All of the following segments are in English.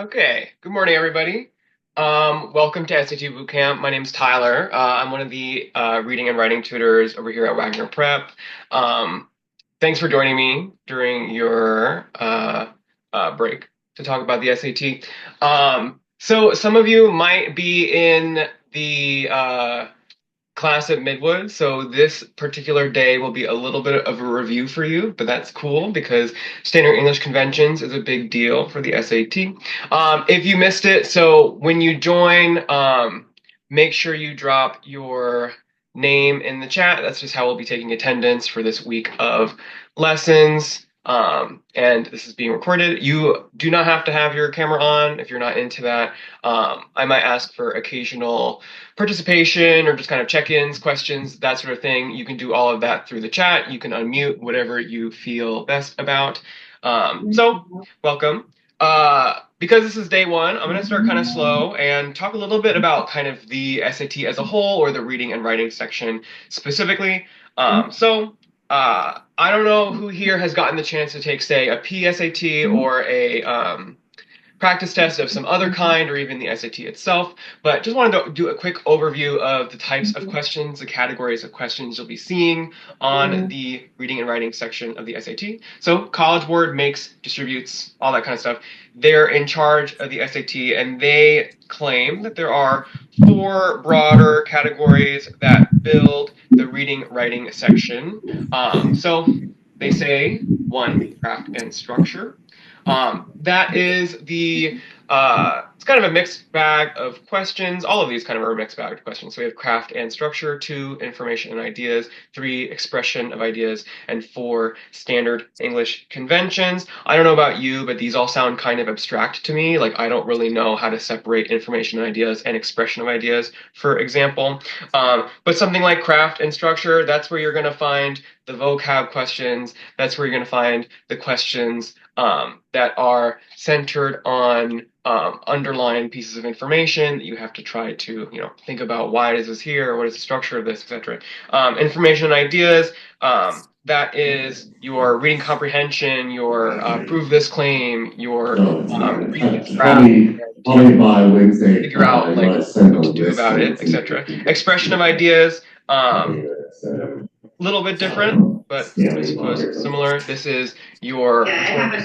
Okay, good morning, everybody. Welcome to SAT Bootcamp. My name's Tyler. I'm one of the reading and writing tutors over here at Wagner Prep. Um, Thanks for joining me during your break to talk about the SAT. So some of you might be in the class at Midwood, so this particular day will be a little bit of a review for you, but that's cool because standard English conventions is a big deal for the SAT. If you missed it, so when you join, make sure you drop your name in the chat. That's just how we'll be taking attendance for this week of lessons. And this is being recorded. You do not have to have your camera on if you're not into that. I might ask for occasional participation or just kind of check-ins, questions, that sort of thing. You can do all of that through the chat. You can unmute whatever you feel best about. So welcome. Because this is day one, I'm going to start kind of slow and talk a little bit about kind of the SAT as a whole or the reading and writing section specifically. I don't know who here has gotten the chance to take, say, a PSAT or a practice test of some other kind, or even the SAT itself. But just wanted to do a quick overview of the types of questions, the categories of questions you'll be seeing on the reading and writing section of the SAT. So College Board makes, distributes, all that kind of stuff. They're in charge of the SAT, and they claim that there are four broader categories that build the reading writing section. So they say one, craft and structure. That is it's kind of a mixed bag of questions. All of these kind of are a mixed bag of questions. So we have craft and structure, two, information and ideas, three, expression of ideas, and four, standard English conventions. I don't know about you, but these all sound kind of abstract to me. Like I don't really know how to separate information and ideas and expression of ideas, for example. But something like craft and structure, that's where you're going to find the vocab questions. That's where you're going to find the questions that are centered on underlying pieces of information that you have to try to, think about why is this here, what is the structure of this, etc. Information and ideas, that is your reading comprehension, your prove this claim, your read this graph, Probably by Wednesday, figure out like what to do about it, etc. Expression of ideas, little bit different, but I suppose similar. This is your rhetorical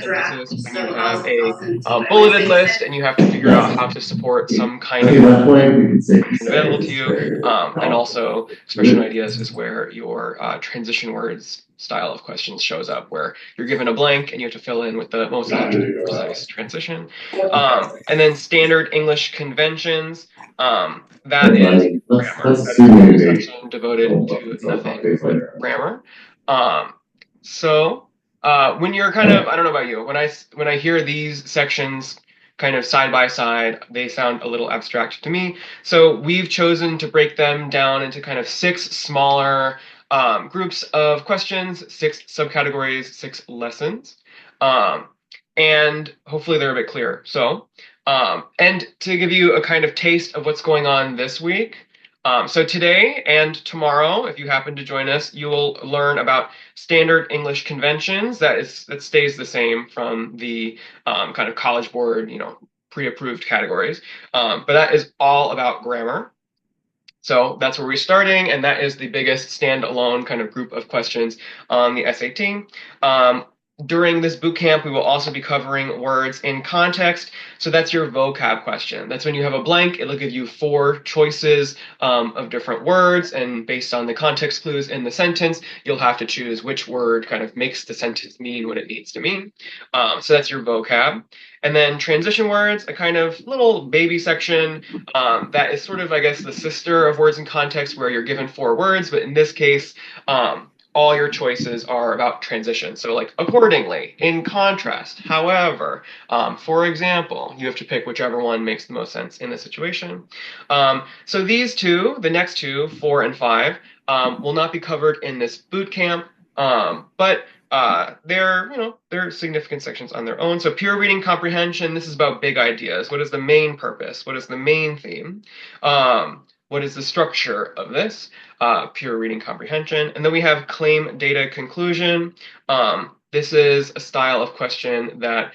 synthesis when you have a bulleted list and you have to figure out how to support some kind of information available to you. And also, expression ideas is where your transition words style of questions shows up, where you're given a blank and you have to fill in with the most precise transition. And then standard English conventions. That is grammar. That is a section devoted to nothing but grammar. When you're kind of, I don't know about you, when I hear these sections kind of side by side, they sound a little abstract to me. So we've chosen to break them down into kind of six smaller groups of questions, six subcategories, six lessons. And hopefully they're a bit clearer. And to give you a kind of taste of what's going on this week, so today and tomorrow, if you happen to join us, you will learn about standard English conventions. That stays the same from the kind of College Board, pre-approved categories. But that is all about grammar. So that's where we're starting, and that is the biggest standalone kind of group of questions on the SAT. During this boot camp, we will also be covering words in context. So that's your vocab question. That's when you have a blank, it'll give you four choices of different words, and based on the context clues in the sentence, you'll have to choose which word kind of makes the sentence mean what it needs to mean. So that's your vocab. And then transition words, a kind of little baby section that is sort of, I guess, the sister of words in context, where you're given four words, but in this case, all your choices are about transition. So like accordingly, in contrast, however, for example, you have to pick whichever one makes the most sense in the situation. So these two, the next two, 4 and 5, will not be covered in this boot camp, but they're significant sections on their own. So pure reading comprehension, this is about big ideas. What is the main purpose? What is the main theme? What is the structure of this? Pure reading comprehension. And then we have claim data conclusion. This is a style of question that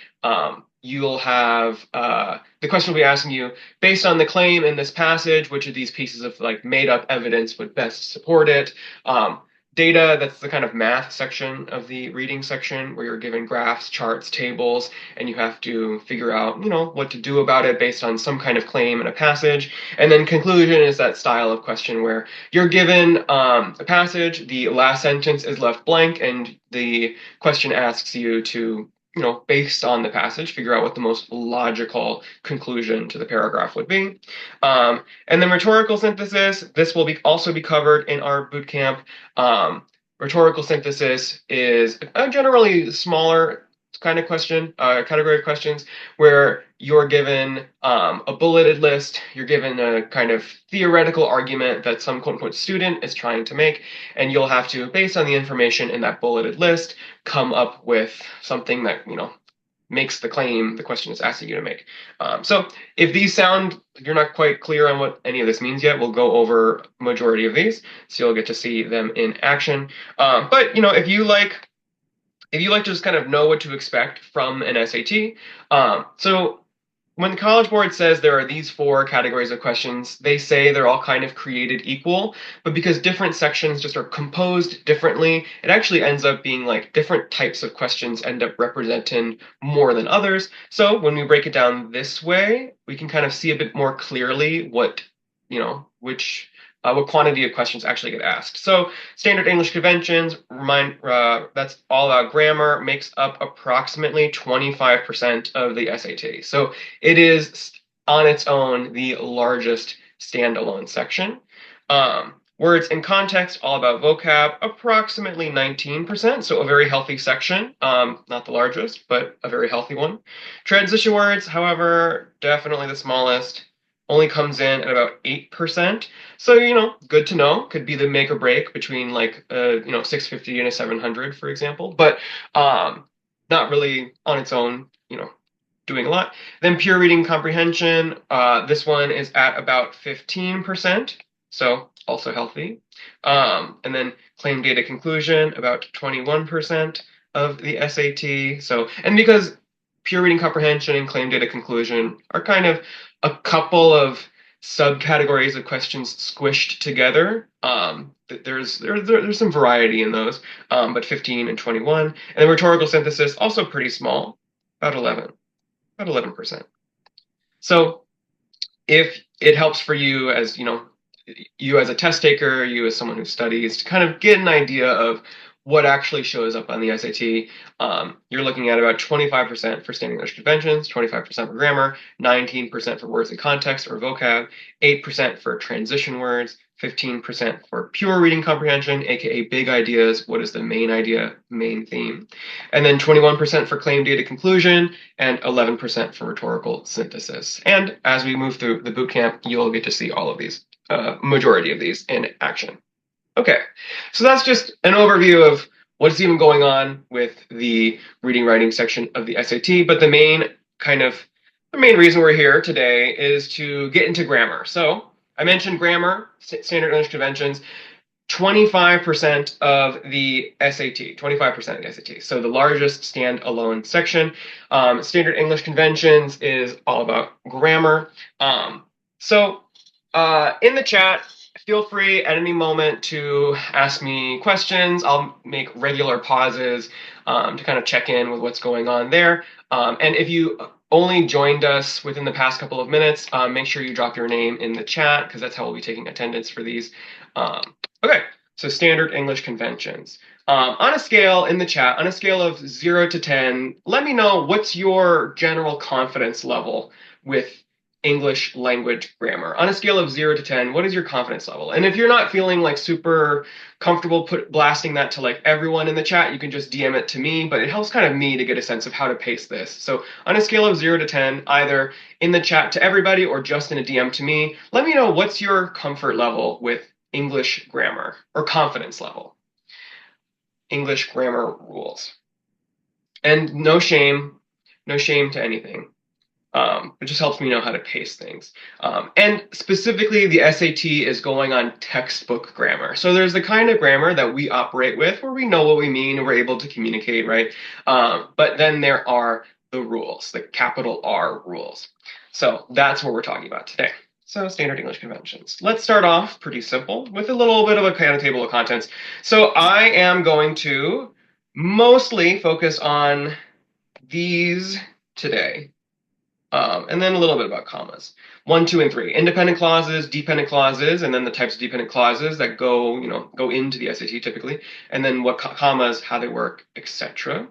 you'll have the question will be asking you, based on the claim in this passage, which of these pieces of like made up evidence would best support it? Data, that's the kind of math section of the reading section where you're given graphs, charts, tables, and you have to figure out, what to do about it based on some kind of claim in a passage. And then conclusion is that style of question where you're given a passage, the last sentence is left blank, and the question asks you to, based on the passage, figure out what the most logical conclusion to the paragraph would be. And then rhetorical synthesis, this will also be covered in our boot camp. Rhetorical synthesis is a generally smaller kind of question, category of questions, where you're given a bulleted list, you're given a kind of theoretical argument that some quote unquote student is trying to make, and you'll have to, based on the information in that bulleted list, come up with something that, makes the claim the question is asking you to make. So if these sound, if you're not quite clear on what any of this means yet, we'll go over majority of these, so you'll get to see them in action. But if you like to just kind of know what to expect from an SAT, so when the College Board says there are these four categories of questions, they say they're all kind of created equal, but because different sections just are composed differently, it actually ends up being like different types of questions end up representing more than others. So when we break it down this way, we can kind of see a bit more clearly what, what quantity of questions actually get asked. So standard English conventions, that's all about grammar, makes up approximately 25% of the SAT. So it is on its own the largest standalone section. Words in context, all about vocab, approximately 19%, so a very healthy section. Not the largest, but a very healthy one. Transition words, however, definitely the smallest, only comes in at about 8%. So, good to know. Could be the make or break between like 650 and a 700, for example, but not really on its own, doing a lot. Then pure reading comprehension, this one is at about 15%, so also healthy. And then claim data conclusion, about 21% of the SAT. So, and because pure reading comprehension and claim data conclusion are kind of a couple of subcategories of questions squished together. There's some variety in those, but 15 and 21. And then rhetorical synthesis, also pretty small, about 11%. So if it helps for you as, you as a test taker, you as someone who studies, to kind of get an idea of what actually shows up on the SAT, you're looking at about 25% for standard English conventions, 25% for grammar, 19% for words in context or vocab, 8% for transition words, 15% for pure reading comprehension, aka big ideas, what is the main idea, main theme, and then 21% for claim data conclusion, and 11% for rhetorical synthesis. And as we move through the bootcamp, you'll get to see all of these, majority of these in action. Okay, so that's just an overview of what's even going on with the reading writing section of the SAT, but the main reason we're here today is to get into grammar. So I mentioned grammar, standard English conventions, 25% of the SAT, 25% of the SAT. So the largest standalone section. Standard English conventions is all about grammar. So in the chat, feel free at any moment to ask me questions. I'll make regular pauses to kind of check in with what's going on there. And if you only joined us within the past couple of minutes, make sure you drop your name in the chat because that's how we'll be taking attendance for these. Okay, so standard English conventions. On a scale in the chat, on a scale of 0 to 10, let me know what's your general confidence level with English language grammar. On a scale of 0 to 10, what is your confidence level? And if you're not feeling like super comfortable blasting that to like everyone in the chat, you can just DM it to me, but it helps kind of me to get a sense of how to pace this. So on a scale of 0 to 10, either in the chat to everybody or just in a DM to me, let me know what's your comfort level with English grammar or confidence level. English grammar rules. And no shame to anything. It just helps me know how to pace things. And specifically, the SAT is going on textbook grammar. So there's the kind of grammar that we operate with where we know what we mean and we're able to communicate, right? But then there are the rules, the capital R rules. So that's what we're talking about today. So standard English conventions. Let's start off pretty simple with a little bit of a kind of table of contents. So I am going to mostly focus on these today, and then a little bit about commas. 1, 2, and 3. Independent clauses, dependent clauses, and then the types of dependent clauses that go into the SAT typically, and then what commas, how they work, etc.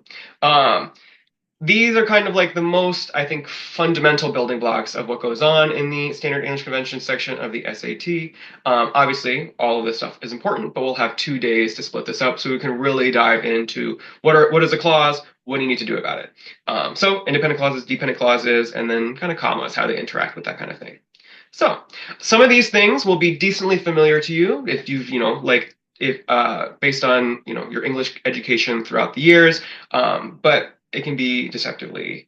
These are kind of like the most, I think, fundamental building blocks of what goes on in the standard English convention section of the SAT. Obviously, all of this stuff is important, but we'll have 2 days to split this up so we can really dive into what is a clause, what do you need to do about it. So independent clauses, dependent clauses, and then kind of commas, how they interact with that kind of thing. So some of these things will be decently familiar to you if you've, if based on, your English education throughout the years, but it can be deceptively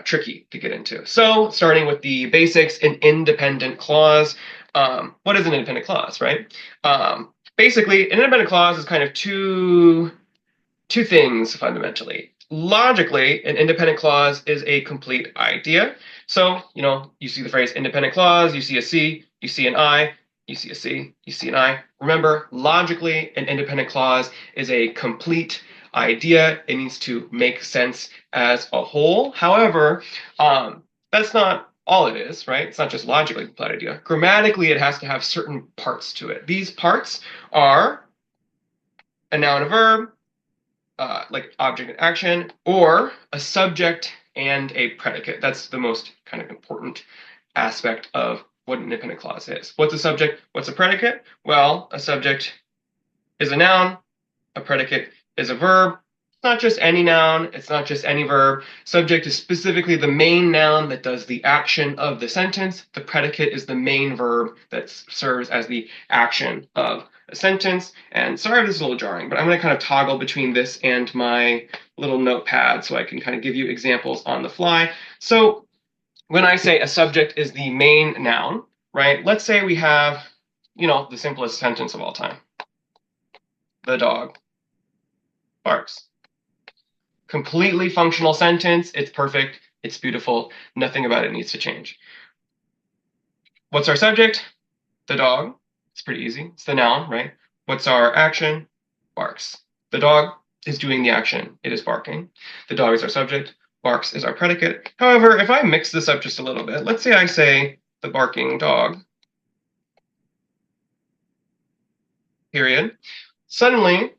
tricky to get into. So starting with the basics, an independent clause. What is an independent clause, right? Basically, an independent clause is kind of two things fundamentally. Logically, an independent clause is a complete idea. So, you see the phrase independent clause, you see a C, you see an I, you see a C, you see an I. Remember, logically, an independent clause is a complete idea. It needs to make sense as a whole. However, that's not all it is, right? It's not just logically a complete idea. Grammatically, it has to have certain parts to it. These parts are a noun, a verb, like object and action, or a subject and a predicate. That's the most kind of important aspect of what an independent clause is. What's a subject? What's a predicate? Well, a subject is a noun, a predicate is a verb. It's not just any noun, it's not just any verb. Subject is specifically the main noun that does the action of the sentence. The predicate is the main verb that serves as the action of a sentence. And sorry if this is a little jarring, but I'm going to kind of toggle between this and my little notepad so I can kind of give you examples on the fly. So when I say a subject is the main noun, right? Let's say we have, the simplest sentence of all time. The dog barks. Completely functional sentence. It's perfect. It's beautiful. Nothing about it needs to change. What's our subject? The dog. It's pretty easy. It's the noun, right? What's our action? Barks. The dog is doing the action. It is barking. The dog is our subject. Barks is our predicate. However, if I mix this up just a little bit, let's say I say the barking dog, period. Suddenly,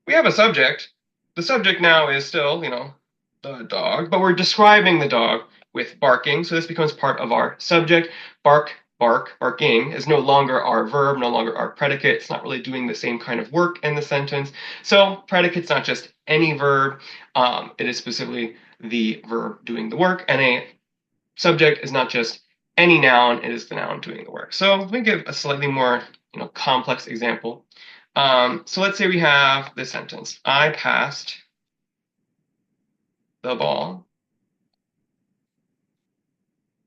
we have a subject. The subject now is still, the dog, but we're describing the dog with barking, so this becomes part of our subject. Bark, barking is no longer our verb, no longer our predicate. It's not really doing the same kind of work in the sentence. So predicate's not just any verb. It is specifically the verb doing the work, and a subject is not just any noun. It is the noun doing the work. So let me give a slightly more, complex example. So let's say we have this sentence. I passed the ball,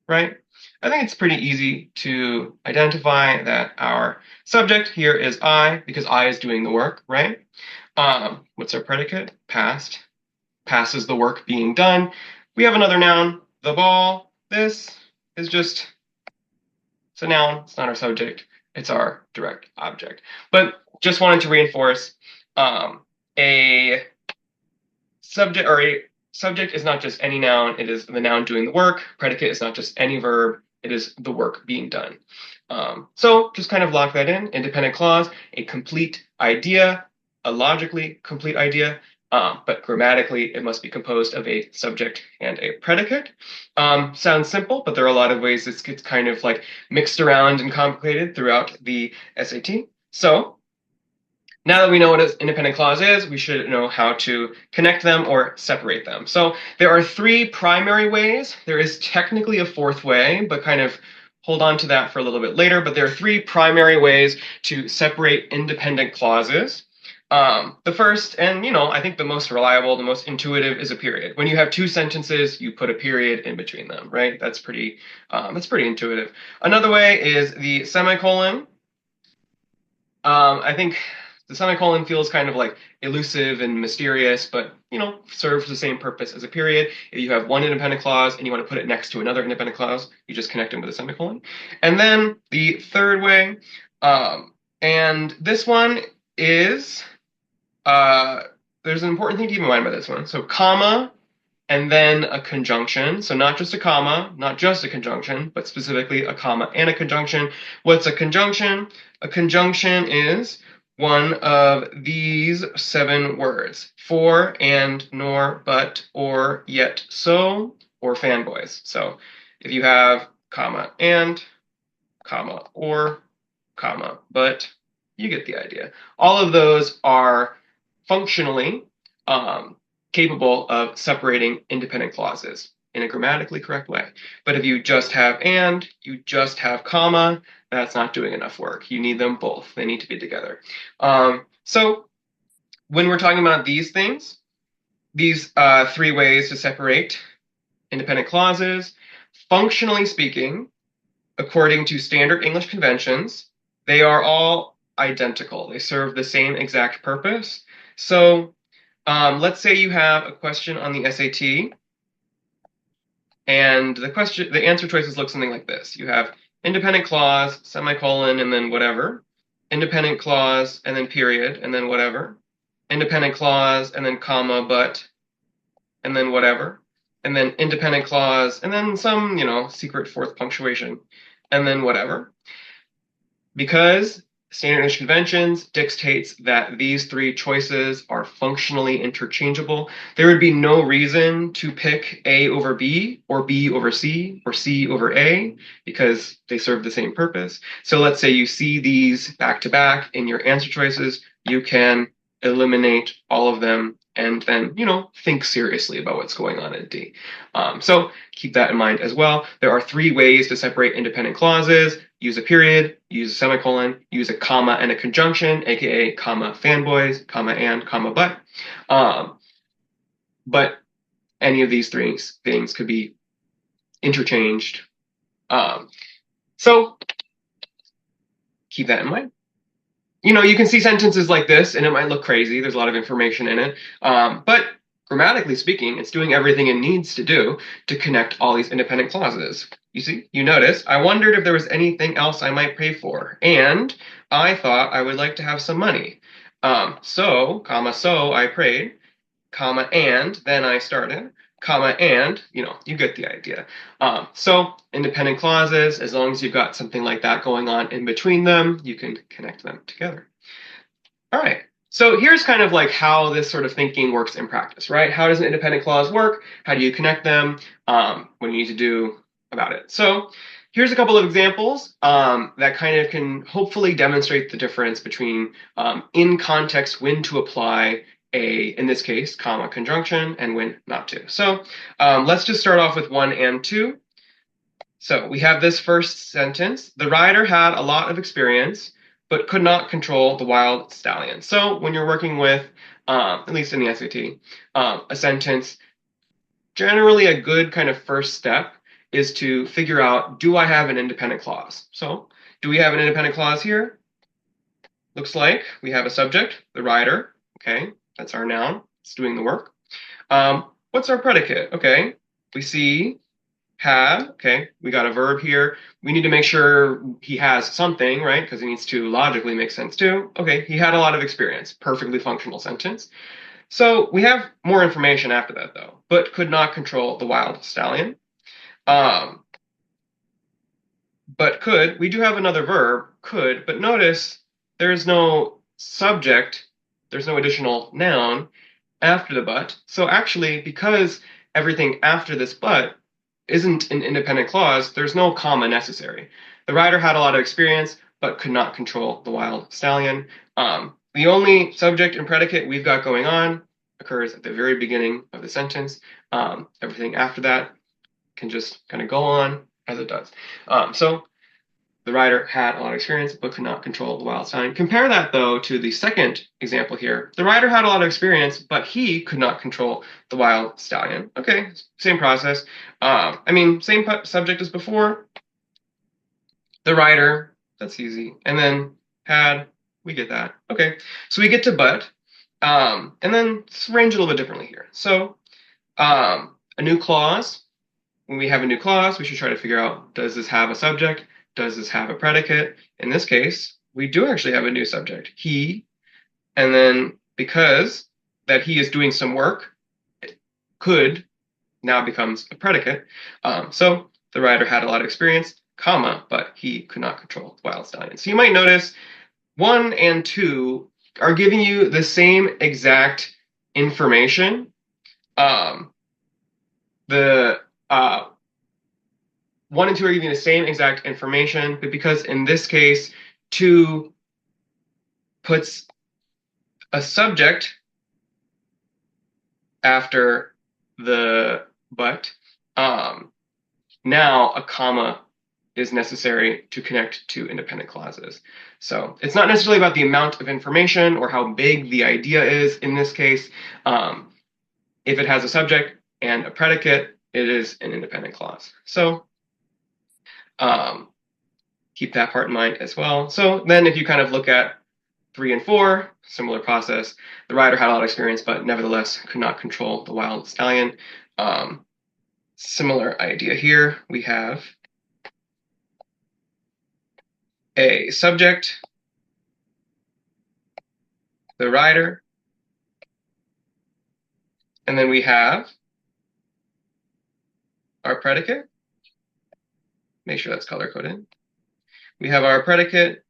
right? I think it's pretty easy to identify that our subject here is I because I is doing the work, right? What's our predicate? Passed. Passes the work being done. We have another noun, the ball. This is just, it's a noun. It's not our subject. It's our direct object. But just wanted to reinforce a subject or a subject is not just any noun, it is the noun doing the work. Predicate is not just any verb, it is the work being done. So just kind of lock that in. Independent clause, a complete idea, a logically complete idea, but grammatically it must be composed of a subject and a predicate. Sounds simple, but there are a lot of ways this gets kind of like mixed around and complicated throughout the SAT. So now that we know what an independent clause is, we should know how to connect them or separate them. So there are three primary ways. There is technically a fourth way, but kind of hold on to that for a little bit later. But there are three primary ways to separate independent clauses. The first, and I think the most reliable, the most intuitive, is a period. When you have two sentences, you put a period in between them, right? That's pretty intuitive. Another way is the semicolon. I think The semicolon feels kind of like elusive and mysterious, but serves the same purpose as a period. If you have one independent clause and you want to put it next to another independent clause, you just connect them with a semicolon. And then the third way, and this one is there's an important thing to keep in mind by this one. So comma and then a conjunction. So not just a comma, not just a conjunction, but specifically a comma and a conjunction. What's a conjunction? A conjunction is one of these 7 words: for, and, nor, but, or, yet, so, or fanboys. So if you have comma and, comma, or, comma, but, you get the idea. All of those are functionally capable of separating independent clauses in a grammatically correct way. But if you just have and, you just have comma, that's not doing enough work. You need them both. They need to be together. So when we're talking about these things, these 3 ways to separate independent clauses, functionally speaking, according to standard English conventions, they are all identical. They serve the same exact purpose. So let's say you have a question on the SAT, and the answer choices look something like this. You have independent clause, semicolon, and then whatever. Independent clause, and then period, and then whatever. Independent clause, and then comma, but, and then whatever. And then independent clause, and then some, secret fourth punctuation, and then whatever. Because standard English conventions dictates that these 3 choices are functionally interchangeable, there would be no reason to pick A over B, or B over C, or C over A, because they serve the same purpose. So let's say you see these back to back in your answer choices, you can eliminate all of them and then, think seriously about what's going on in D. So keep that in mind as well. There are 3 ways to separate independent clauses: use a period, use a semicolon, use a comma and a conjunction, aka comma fanboys, comma and, comma but. But any of these 3 things could be interchanged. So keep that in mind. You can see sentences like this, and it might look crazy. There's a lot of information in it. But grammatically speaking, it's doing everything it needs to do to connect all these independent clauses. You notice, I wondered if there was anything else I might pray for, and I thought I would like to have some money. So I prayed, comma, and then I started, comma, and, you get the idea. So independent clauses, as long as you've got something like that going on in between them, you can connect them together. All right. So here's kind of like how this sort of thinking works in practice, right? How does an independent clause work? How do you connect them? What do you need to do about it? So here's a couple of examples that kind of can hopefully demonstrate the difference between in context when to apply in this case, comma conjunction, and when not to. So let's just start off with 1 and 2. So we have this first sentence: the rider had a lot of experience, but could not control the wild stallion. So when you're working with, at least in the SAT, a sentence, generally a good kind of first step is to figure out, do I have an independent clause? So do we have an independent clause here? Looks like we have a subject, the rider. Okay, that's our noun. It's doing the work. What's our predicate? Okay, we see had. Okay, we got a verb here. We need to make sure he has something, right? Because it needs to logically make sense too. Okay, he had a lot of experience. Perfectly functional sentence. So we have more information after that though, but could not control the wild stallion. But could, we do have another verb, could, but notice there's no subject, there's no additional noun after the but. So actually, because everything after this but isn't an independent clause, there's no comma necessary. The rider had a lot of experience, but could not control the wild stallion. The only subject and predicate we've got going on occurs at the very beginning of the sentence. Everything after that can just kind of go on as it does. So the rider had a lot of experience, but could not control the wild stallion. Compare that, though, to the second example here. The rider had a lot of experience, but he could not control the wild stallion. Okay, same process. Same subject as before. The rider, that's easy. And then had We get that. Okay. So we get to but, and then let's arrange it a little bit differently here. So a new clause. When we have a new clause, we should try to figure out, does this have a subject? Does this have a predicate? In this case, we do actually have a new subject, he, and then because that he is doing some work, it could now becomes a predicate. So the writer had a lot of experience, comma, but he could not control the wild stallion. So you might notice 1 and 2 are giving you the same exact information. The 1 and 2 are giving you the same exact information, but because in this case, 2 puts a subject after the but, now a comma is necessary to connect two independent clauses. So it's not necessarily about the amount of information or how big the idea is in this case. If it has a subject and a predicate, it is an independent clause. So keep that part in mind as well. So then if you kind of look at 3 and 4, similar process. The rider had a lot of experience, but nevertheless could not control the wild stallion. Similar idea here. We have a subject, the rider, and then we have our predicate. Make sure that's color coded. We have our predicate,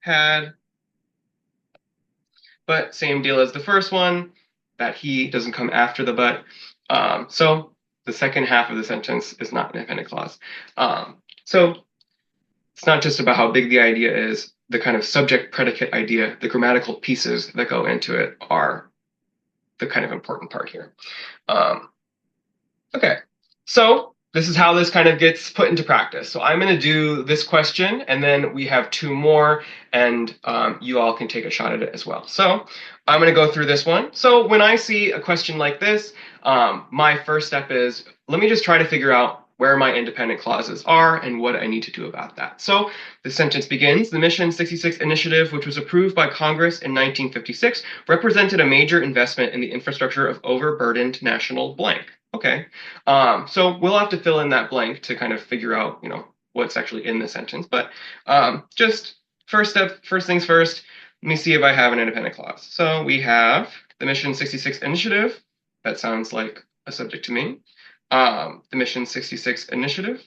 had, but same deal as the first one, that he doesn't come after the but. So the second half of the sentence is not an independent clause. So it's not just about how big the idea is, the kind of subject predicate idea, the grammatical pieces that go into it are the kind of important part here. Okay, so this is how this kind of gets put into practice. So I'm going to do this question, and then we have 2 more, and you all can take a shot at it as well. So I'm going to go through this one. So when I see a question like this, my first step is, let me just try to figure out where my independent clauses are and what I need to do about that. So the sentence begins, the Mission 66 initiative, which was approved by Congress in 1956, represented a major investment in the infrastructure of overburdened national blank. Okay, so we'll have to fill in that blank to kind of figure out, what's actually in the sentence. But just first things first, let me see if I have an independent clause. So we have the Mission 66 initiative. That sounds like a subject to me. The Mission 66 initiative.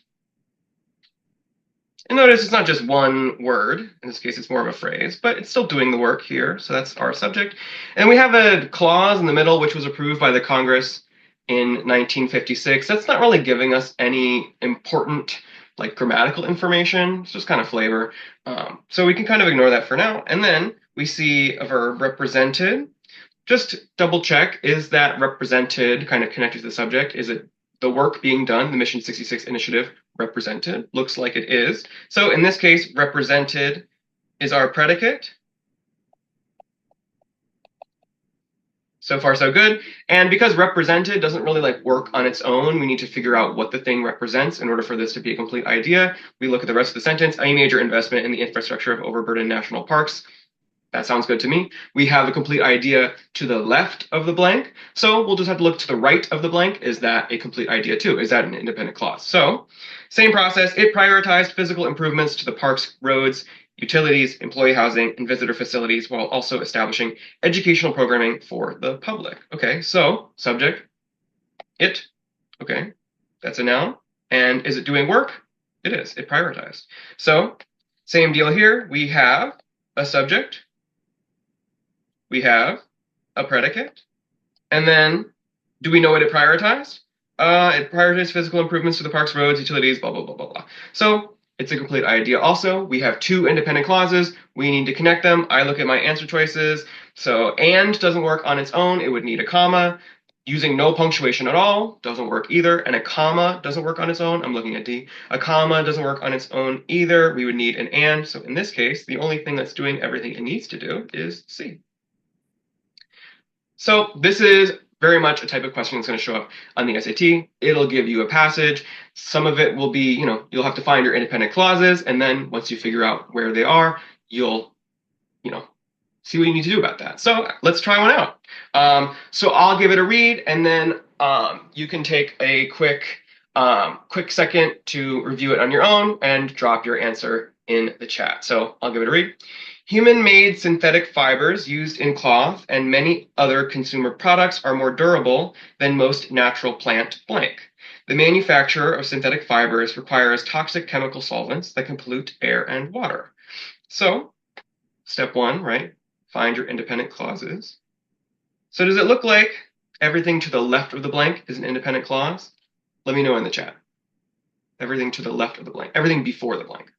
And notice it's not just one word. In this case, it's more of a phrase, but it's still doing the work here. So that's our subject. And we have a clause in the middle, which was approved by the Congress in 1956. That's not really giving us any important grammatical information. It's just kind of flavor. So we can kind of ignore that for now. And then we see a verb, represented. Just double check, is that represented kind of connected to the subject? Is it the work being done, the Mission 66 initiative, represented? Looks like it is. So in this case, represented is our predicate. So far, so good. And because represented doesn't really work on its own, we need to figure out what the thing represents in order for this to be a complete idea. We look at the rest of the sentence, a major investment in the infrastructure of overburdened national parks. That sounds good to me. We have a complete idea to the left of the blank. So we'll just have to look to the right of the blank. Is that a complete idea too? Is that an independent clause? So same process. It prioritized physical improvements to the parks, roads, utilities, employee housing, and visitor facilities while also establishing educational programming for the public. Okay, so subject, it. Okay, that's a noun. And is it doing work? It is. It prioritized. So same deal here. We have a subject. We have a predicate. And then do we know what it prioritized? It prioritized physical improvements to the parks, roads, utilities, blah, blah, blah, blah, blah. So it's a complete idea. Also, we have 2 independent clauses. We need to connect them. I look at my answer choices. So and doesn't work on its own. It would need a comma. Using no punctuation at all doesn't work either. And a comma doesn't work on its own. I'm looking at D. A comma doesn't work on its own either. We would need an and. So in this case, the only thing that's doing everything it needs to do is C. So this is very much a type of question that's going to show up on the SAT. It'll give you a passage. Some of it will be, you'll have to find your independent clauses, and then once you figure out where they are, you'll, you know, see what you need to do about that. So let's try one out. So I'll give it a read, and then you can take a quick second to review it on your own and drop your answer in the chat. So I'll give it a read. Human-made synthetic fibers used in cloth and many other consumer products are more durable than most natural plant blank. The manufacture of synthetic fibers requires toxic chemical solvents that can pollute air and water. So, step one, right? Find your independent clauses. So does it look like everything to the left of the blank is an independent clause? Let me know in the chat. Everything to the left of the blank. Everything before the blank.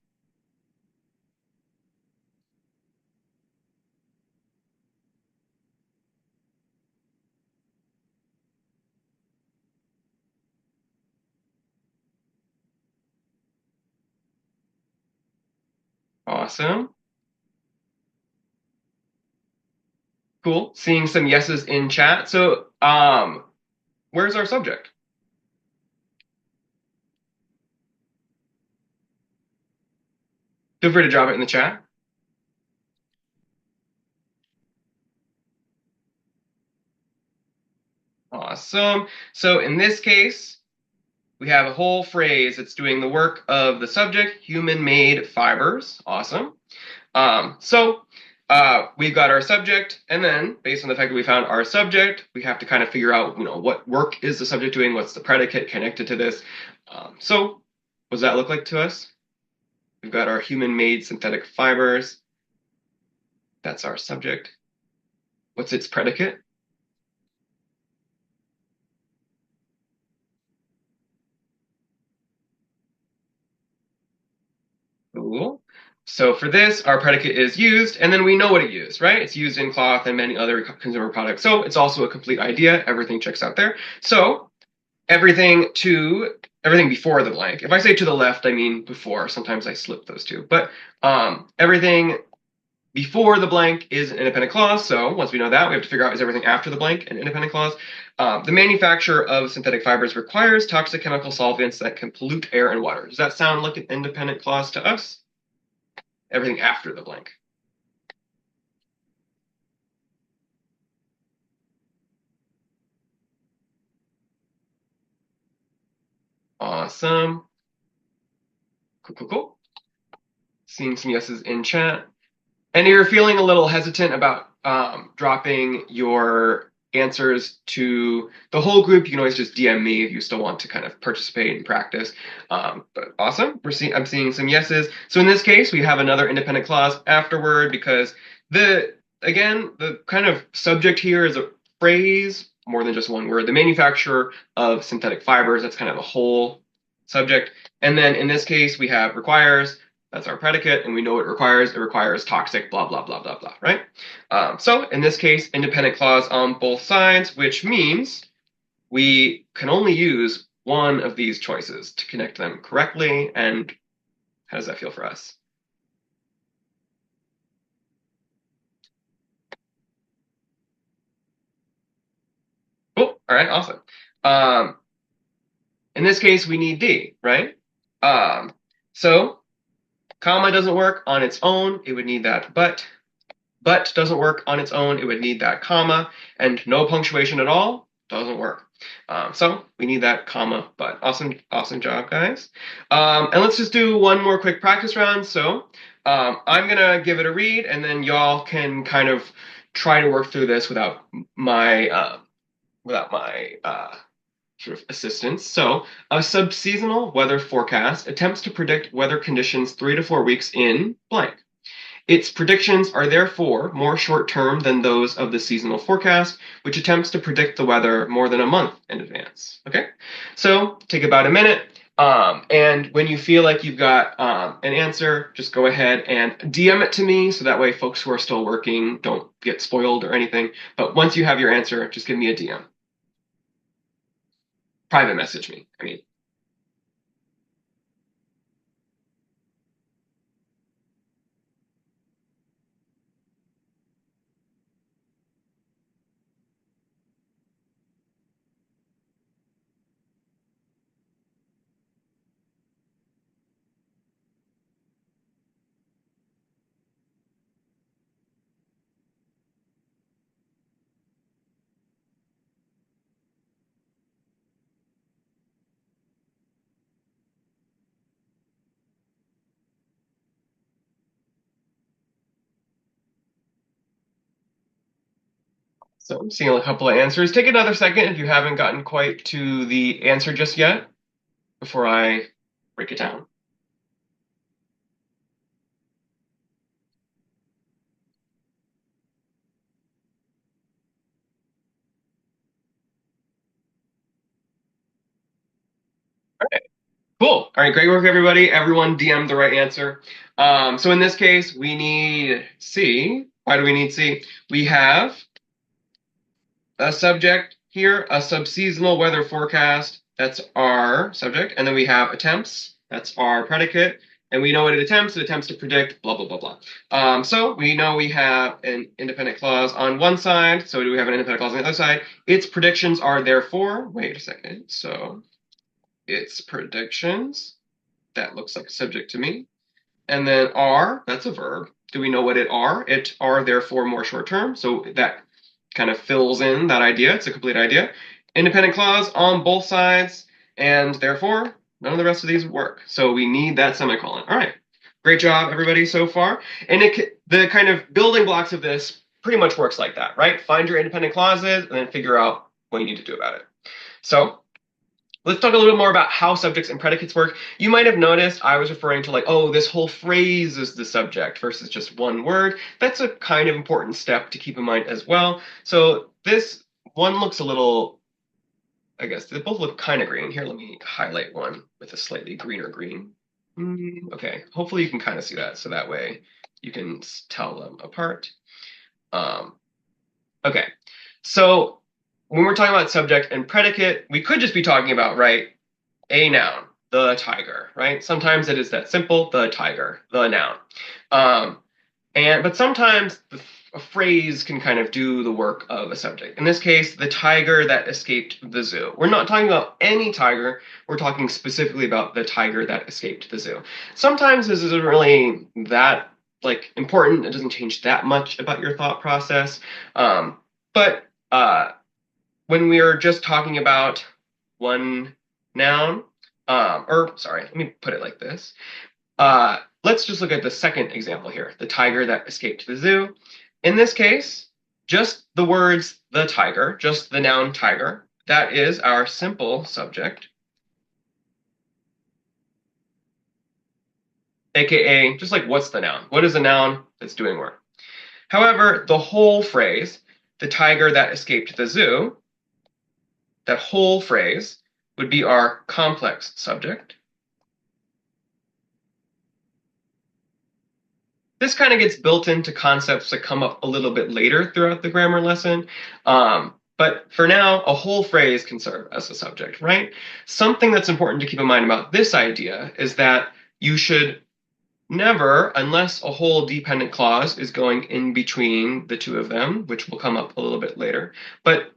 Awesome. Cool. Seeing some yeses in chat. So, where's our subject? Feel free to drop it in the chat. Awesome. So in this case, we have a whole phrase that's doing the work of the subject, human-made fibers. Awesome. So we've got our subject, and then based on the fact that we found our subject, we have to kind of figure out, what work is the subject doing? What's the predicate connected to this? So what does that look like to us? We've got our human-made synthetic fibers. That's our subject. What's its predicate? Cool. So for this, our predicate is used, and then we know what it used, right? It's used in cloth and many other consumer products. So it's also a complete idea. Everything checks out there. So everything before the blank. If I say to the left, I mean before. Sometimes I slip those two. But everything before the blank is an independent clause. So once we know that, we have to figure out, is everything after the blank an independent clause? The manufacture of synthetic fibers requires toxic chemical solvents that can pollute air and water. Does that sound like an independent clause to us? Everything after the blank. Awesome. Cool. Seeing some yeses in chat. And you're feeling a little hesitant about dropping your answers to the whole group, you can always just DM me if you still want to kind of participate and practice. But awesome. I'm seeing some yeses. So in this case, we have another independent clause afterward because the kind of subject here is a phrase more than just one word. The manufacturer of synthetic fibers, that's kind of a whole subject. And then in this case, we have requires. That's our predicate, and we know what it requires. It requires toxic, blah, blah, blah, blah, blah, right? So in this case, independent clause on both sides, which means we can only use one of these choices to connect them correctly. And how does that feel for us? Oh, all right, awesome. In this case, we need D, right? So comma doesn't work on its own. It would need that but. But doesn't work on its own. It would need that comma, and no punctuation at all doesn't work. So we need that comma, but awesome job, guys. And let's just do one more quick practice round. So I'm gonna give it a read, and then y'all can kind of try to work through this without my sort of assistance. So a subseasonal weather forecast attempts to predict weather conditions 3 to 4 weeks in blank. Its predictions are therefore more short-term than those of the seasonal forecast, which attempts to predict the weather more than a month in advance. Okay, so take about a minute, and when you feel like you've got an answer, just go ahead and DM it to me, so that way folks who are still working don't get spoiled or anything. But once you have your answer, just give me a DM. Private message me, I mean. So I'm seeing a couple of answers. Take another second if you haven't gotten quite to the answer just yet before I break it down. Cool. All right, great work, everybody. Everyone DM'd the right answer. So in this case, we need C. Why do we need C? We have a subject here, a subseasonal weather forecast. That's our subject. And then we have attempts. That's our predicate. And we know what it attempts. It attempts to predict blah, blah, blah, blah. So we know we have an independent clause on one side. So do we have an independent clause on the other side? Its predictions are therefore, wait a second. So its predictions, that looks like a subject to me. And then are, that's a verb. Do we know what it are? It are therefore more short term. So that kind of fills in that idea. It's a complete idea. Independent clause on both sides, and therefore none of the rest of these work. So we need that semicolon. All right. Great job, everybody, so far. And the kind of building blocks of this pretty much works like that, right? Find your independent clauses and then figure out what you need to do about it. So let's talk a little bit more about how subjects and predicates work. You might have noticed I was referring to like, oh, this whole phrase is the subject versus just one word. That's a kind of important step to keep in mind as well. So this one looks a little, I guess, they both look kind of green. Here, let me highlight one with a slightly greener green. Okay, hopefully you can kind of see that. So that way you can tell them apart. Okay, so when we're talking about subject and predicate, we could just be talking about, right, a noun, the tiger, right? Sometimes it is that simple, the tiger, the noun. But sometimes a phrase can kind of do the work of a subject. In this case, the tiger that escaped the zoo. We're not talking about any tiger. We're talking specifically about the tiger that escaped the zoo. Sometimes this isn't really that like important. It doesn't change that much about your thought process. But when we're just talking about one noun, or sorry, let me put it like this. Let's just look at the second example here, the tiger that escaped the zoo. In this case, just the words the tiger, just the noun tiger, that is our simple subject, aka just like what's the noun? What is the noun that's doing work? However, the whole phrase, the tiger that escaped the zoo, that whole phrase would be our complex subject. This kind of gets built into concepts that come up a little bit later throughout the grammar lesson. But for now, a whole phrase can serve as a subject, right? Something that's important to keep in mind about this idea is that you should never, unless a whole dependent clause is going in between the two of them, which will come up a little bit later, but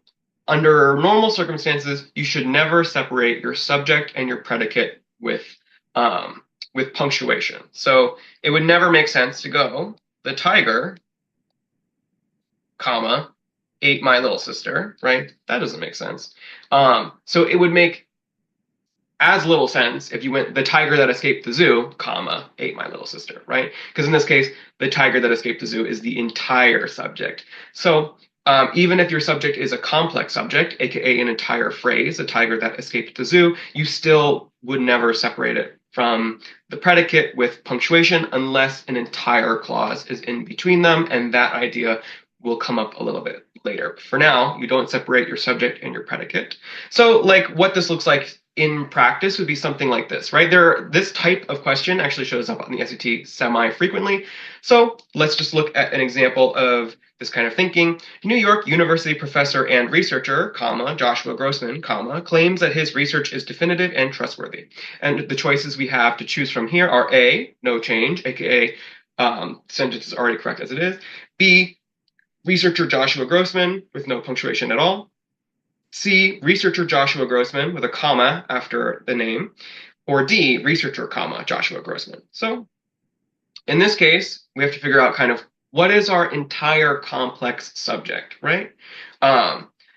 under normal circumstances, you should never separate your subject and your predicate with punctuation. So it would never make sense to go, the tiger, comma, ate my little sister, right? That doesn't make sense. So it would make as little sense if you went, the tiger that escaped the zoo, comma, ate my little sister, right? Because in this case, the tiger that escaped the zoo is the entire subject. So even if your subject is a complex subject, aka an entire phrase, a tiger that escaped the zoo, you still would never separate it from the predicate with punctuation unless an entire clause is in between them, and that idea will come up a little bit later. For now, you don't separate your subject and your predicate. So like what this looks like in practice would be something like this, right? This type of question actually shows up on the SAT semi-frequently. So let's just look at an example of this kind of thinking. New York University professor and researcher, comma, Joshua Grossman, comma, claims that his research is definitive and trustworthy. And the choices we have to choose from here are A, no change, aka sentence is already correct as it is. B, researcher Joshua Grossman with no punctuation at all. C, researcher Joshua Grossman with a comma after the name. Or D, researcher, comma, Joshua Grossman. So in this case, we have to figure out kind of what is our entire complex subject, right?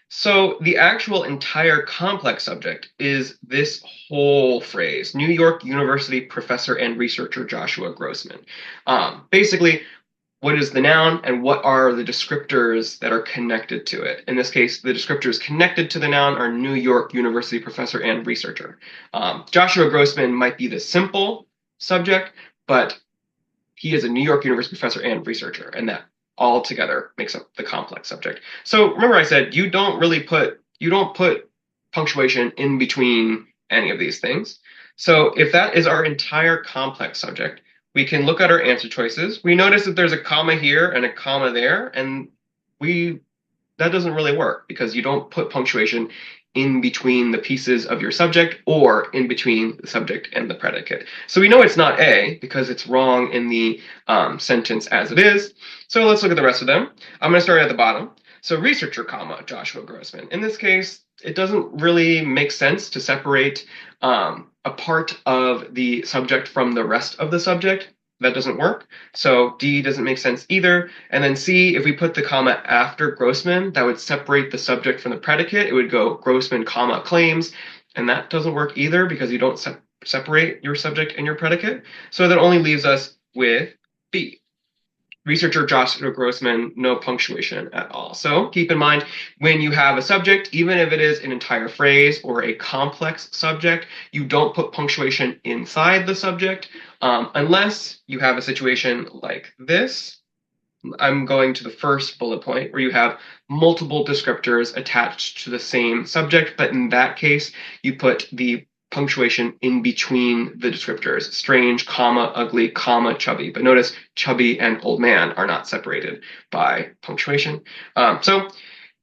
So the actual entire complex subject is this whole phrase, New York University professor and researcher Joshua Grossman. Basically, what is the noun and what are the descriptors that are connected to it. In this case, the descriptors connected to the noun are New York University professor and researcher. Joshua Grossman might be the simple subject, but he is a New York University professor and researcher, and that all together makes up the complex subject. So remember I said you don't put punctuation in between any of these things. So if that is our entire complex subject, we can look at our answer choices. We notice that there's a comma here and a comma there, and we that doesn't really work because you don't put punctuation in between the pieces of your subject or in between the subject and the predicate. So we know it's not A because it's wrong in the sentence as it is. So let's look at the rest of them. I'm going to start at the bottom. So researcher, comma, Joshua Grossman. In this case, it doesn't really make sense to separate a part of the subject from the rest of the subject. That doesn't work. So D doesn't make sense either. And then C, if we put the comma after Grossman, that would separate the subject from the predicate. It would go Grossman, comma, claims. And that doesn't work either because you don't separate your subject and your predicate. So that only leaves us with B. Researcher Joshua Grossman, no punctuation at all. So keep in mind when you have a subject, even if it is an entire phrase or a complex subject, you don't put punctuation inside the subject unless you have a situation like this. I'm going to the first bullet point where you have multiple descriptors attached to the same subject, but in that case, you put the punctuation in between the descriptors, strange, comma, ugly, comma, chubby. But notice chubby and old man are not separated by punctuation. So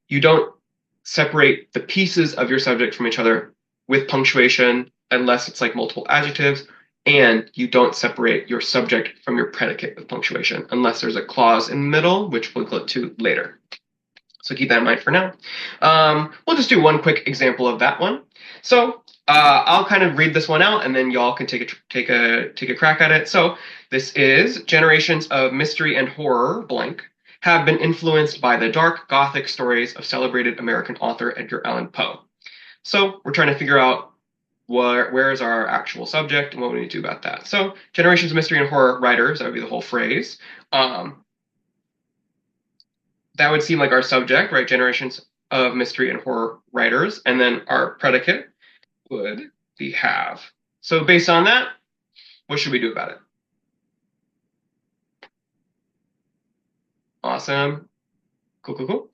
you don't separate the pieces of your subject from each other with punctuation unless it's like multiple adjectives, and you don't separate your subject from your predicate with punctuation unless there's a clause in the middle, which we'll get to later. So keep that in mind for now. We'll just do one quick example of that one. So I'll kind of read this one out, and then y'all can take a crack at it. So this is generations of mystery and horror blank have been influenced by the dark Gothic stories of celebrated American author Edgar Allan Poe. So we're trying to figure out where is our actual subject and what we need to do about that. So generations of mystery and horror writers, that would be the whole phrase. That would seem like our subject, right? Generations of mystery and horror writers. And then our predicate would be have. So based on that, what should we do about it? Awesome. Cool, cool, cool.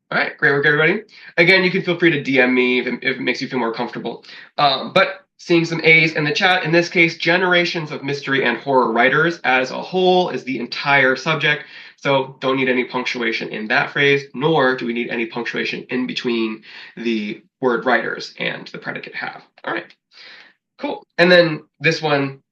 All right, great work, everybody. Again, you can feel free to DM me if it makes you feel more comfortable. But seeing some A's in the chat, in this case, generations of mystery and horror writers as a whole is the entire subject. So don't need any punctuation in that phrase, nor do we need any punctuation in between the word writers and the predicate have. All right, cool. And then this one,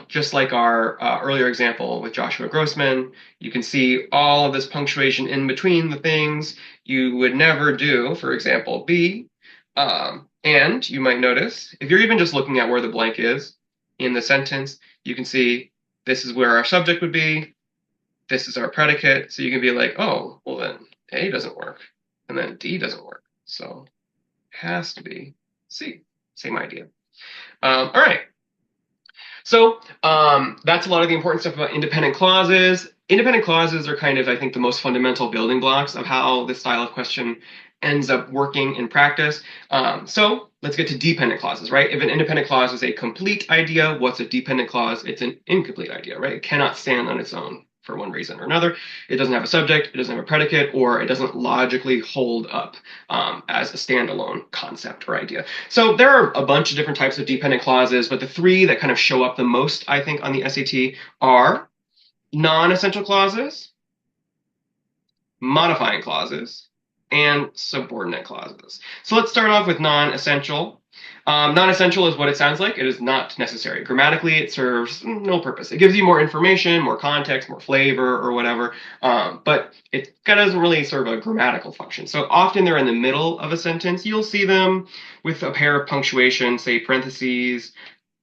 just like our earlier example with Joshua Grossman, you can see all of this punctuation in between the things you would never do, for example, B. And you might notice, if you're even just looking at where the blank is in the sentence, you can see this is where our subject would be. This is our predicate. So you can be like, oh, well then A doesn't work. And then D doesn't work. So it has to be C. Same idea. All right. So that's a lot of the important stuff about independent clauses. Independent clauses are kind of, I think, the most fundamental building blocks of how this style of question ends up working in practice. So let's get to dependent clauses, right? If an independent clause is a complete idea, what's a dependent clause? It's an incomplete idea, right? It cannot stand on its own for one reason or another. It doesn't have a subject, it doesn't have a predicate, or it doesn't logically hold up as a standalone concept or idea. So there are a bunch of different types of dependent clauses, but the three that kind of show up the most, I think, on the SAT are non-essential clauses, modifying clauses, and subordinate clauses. So let's start off with non-essential. Non-essential is what it sounds like. It is not necessary. Grammatically, it serves no purpose. It gives you more information, more context, more flavor, or whatever, but it doesn't really serve a grammatical function. So often they're in the middle of a sentence. You'll see them with a pair of punctuation, say parentheses,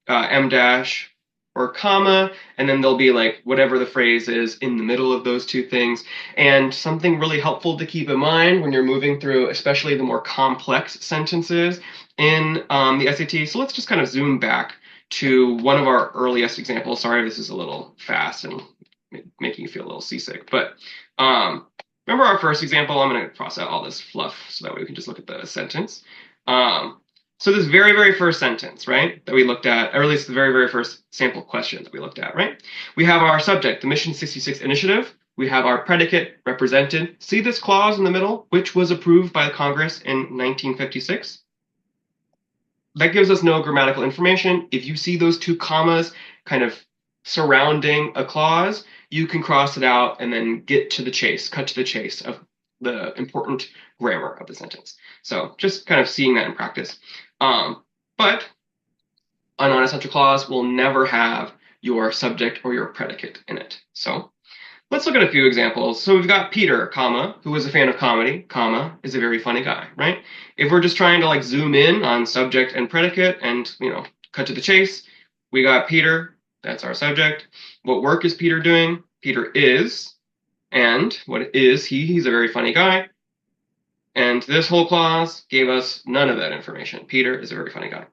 em dash, or comma, and then there'll be like whatever the phrase is in the middle of those two things. And something really helpful to keep in mind when you're moving through, especially the more complex sentences in the SAT. So let's just kind of zoom back to one of our earliest examples. Sorry, this is a little fast and making you feel a little seasick. But remember our first example? I'm going to cross out all this fluff so that way we can just look at the sentence. So this very, very first sentence, right, that we looked at, or at least the very, very first sample question that we looked at, right? We have our subject, the Mission 66 Initiative. We have our predicate, represented. See this clause in the middle, which was approved by Congress in 1956? That gives us no grammatical information. If you see those two commas kind of surrounding a clause, you can cross it out and then get to the chase, cut to the chase of the important grammar of the sentence. So just kind of seeing that in practice. But a non-essential clause will never have your subject or your predicate in it. So let's look at a few examples. So we've got Peter, comma, who is a fan of comedy, comma, is a very funny guy, right? If we're just trying to like zoom in on subject and predicate and, cut to the chase, we got Peter, that's our subject. What work is Peter doing? Peter is, and what is he? He's a very funny guy. And this whole clause gave us none of that information. Peter is a very funny guy.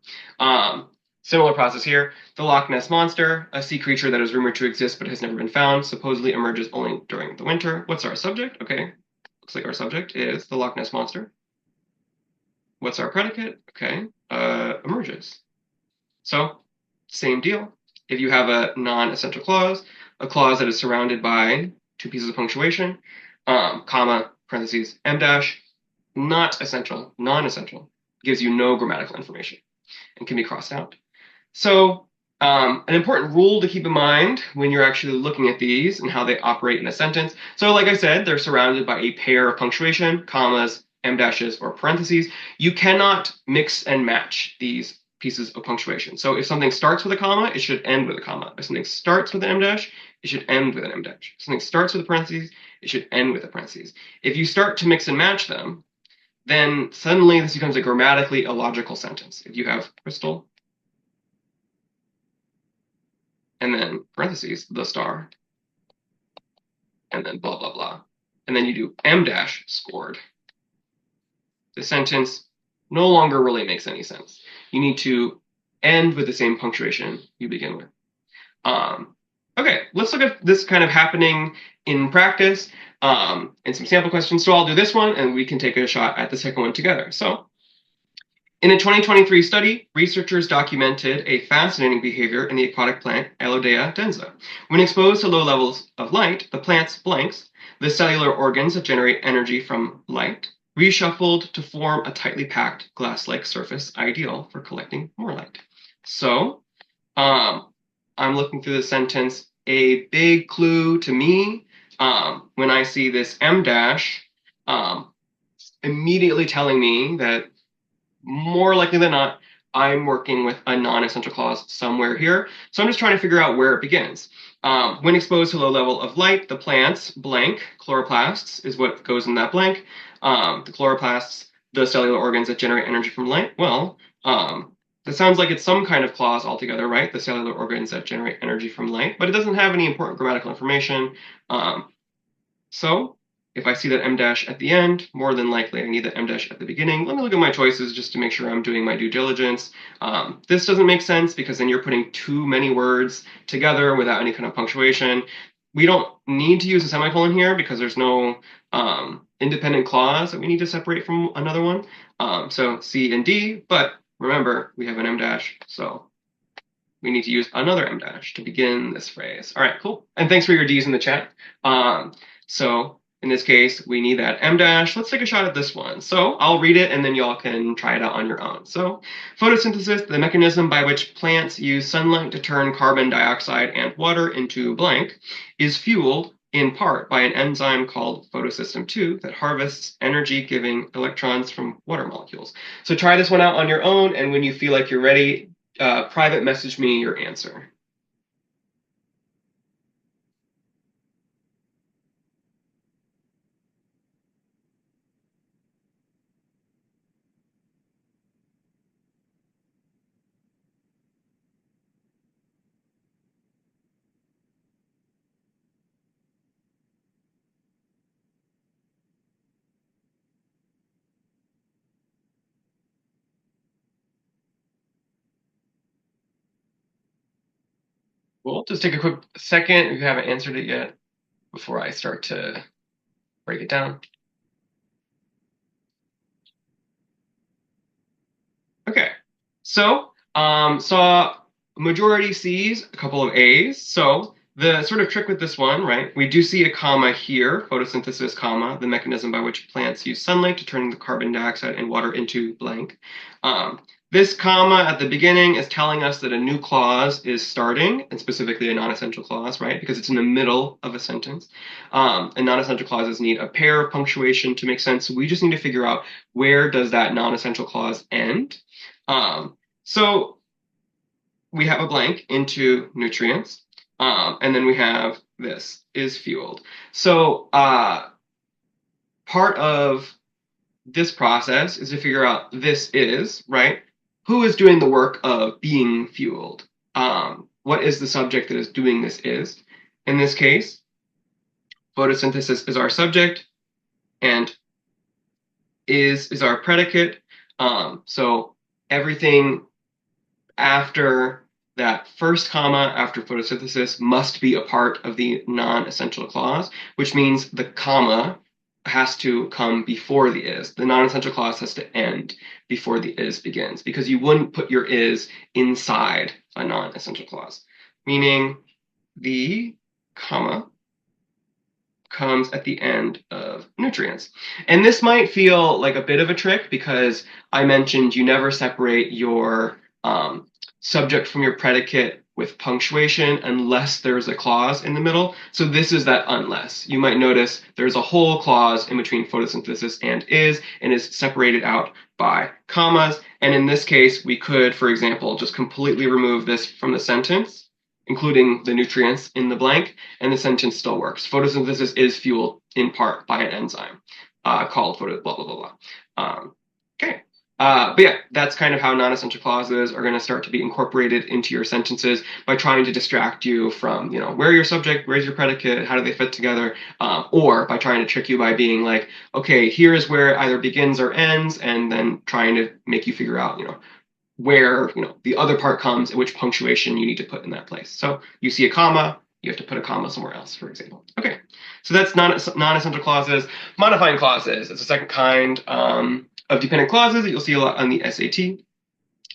Similar process here. The Loch Ness Monster, a sea creature that is rumored to exist but has never been found, supposedly emerges only during the winter. What's our subject? Okay, looks like our subject is the Loch Ness Monster. What's our predicate? Okay, emerges. So, same deal. If you have a non-essential clause, a clause that is surrounded by two pieces of punctuation, comma, parentheses, em dash, not essential, non-essential, gives you no grammatical information and can be crossed out. So an important rule to keep in mind when you're actually looking at these and how they operate in a sentence. So like I said, they're surrounded by a pair of punctuation, commas, em dashes, or parentheses. You cannot mix and match these pieces of punctuation. So if something starts with a comma, it should end with a comma. If something starts with an em dash, it should end with an em dash. If something starts with a parentheses, it should end with a parentheses. If you start to mix and match them, then suddenly this becomes a grammatically illogical sentence. If you have Crystal, and then parentheses, the star, and then blah, blah, blah. And then you do em dash scored. The sentence no longer really makes any sense. You need to end with the same punctuation you begin with. Okay, let's look at this kind of happening in practice and some sample questions. So I'll do this one and we can take a shot at the second one together. So in a 2023 study, researchers documented a fascinating behavior in the aquatic plant Elodea densa. When exposed to low levels of light, the plant's blanks, the cellular organs that generate energy from light, reshuffled to form a tightly packed glass-like surface ideal for collecting more light. So, I'm looking through the sentence. A big clue to me when I see this em dash, immediately telling me that more likely than not, I'm working with a non-essential clause somewhere here. So I'm just trying to figure out where it begins. When exposed to low level of light, the plants blank, chloroplasts is what goes in that blank. The chloroplasts, the cellular organs that generate energy from light. Well, that sounds like it's some kind of clause altogether, right? The cellular organs that generate energy from light, but it doesn't have any important grammatical information. So if I see that em dash at the end, more than likely I need that em dash at the beginning. Let me look at my choices just to make sure I'm doing my due diligence. This doesn't make sense because then you're putting too many words together without any kind of punctuation. We don't need to use a semicolon here because there's no independent clause that we need to separate from another one. So C and D, but remember, we have an em dash, so we need to use another em dash to begin this phrase. All right, cool. And thanks for your D's in the chat. So in this case, we need that em dash. Let's take a shot at this one. So I'll read it and then y'all can try it out on your own. So photosynthesis, the mechanism by which plants use sunlight to turn carbon dioxide and water into blank, is fueled in part by an enzyme called photosystem 2 that harvests energy-giving electrons from water molecules. So try this one out on your own, and when you feel like you're ready, private message me your answer. We'll just take a quick second if you haven't answered it yet before I start to break it down. Okay, so saw majority C's, a couple of A's. So the sort of trick with this one, right? We do see a comma here, photosynthesis, comma, the mechanism by which plants use sunlight to turn the carbon dioxide and water into blank. This comma at the beginning is telling us that a new clause is starting, and specifically a non-essential clause, right? Because it's in the middle of a sentence. And non-essential clauses need a pair of punctuation to make sense. So we just need to figure out where does that non-essential clause end. So we have a blank into nutrients, and then we have this is fueled. So part of this process is to figure out this is, right? Who is doing the work of being fueled? What is the subject that is doing this is? In this case, photosynthesis is our subject, and is our predicate. So everything after that first comma after photosynthesis must be a part of the non-essential clause, which means the comma has to come before the is. The non-essential clause has to end before the is begins, because you wouldn't put your is inside a non-essential clause, meaning the comma comes at the end of nutrients. And this might feel like a bit of a trick because I mentioned you never separate your subject from your predicate with punctuation unless there's a clause in the middle. So this is that unless. You might notice there's a whole clause in between photosynthesis and is separated out by commas. And in this case, we could, for example, just completely remove this from the sentence, including the nutrients in the blank, and the sentence still works. Photosynthesis is fueled in part by an enzyme called blah, blah, blah, blah. Okay. But yeah, that's kind of how non-essential clauses are going to start to be incorporated into your sentences by trying to distract you from, where your subject, where's your predicate, how do they fit together, or by trying to trick you by being like, okay, here is where it either begins or ends, and then trying to make you figure out, where the other part comes and which punctuation you need to put in that place. So you see a comma, you have to put a comma somewhere else, for example. Okay, so that's non-essential clauses. Modifying clauses is a second kind of dependent clauses that you'll see a lot on the SAT.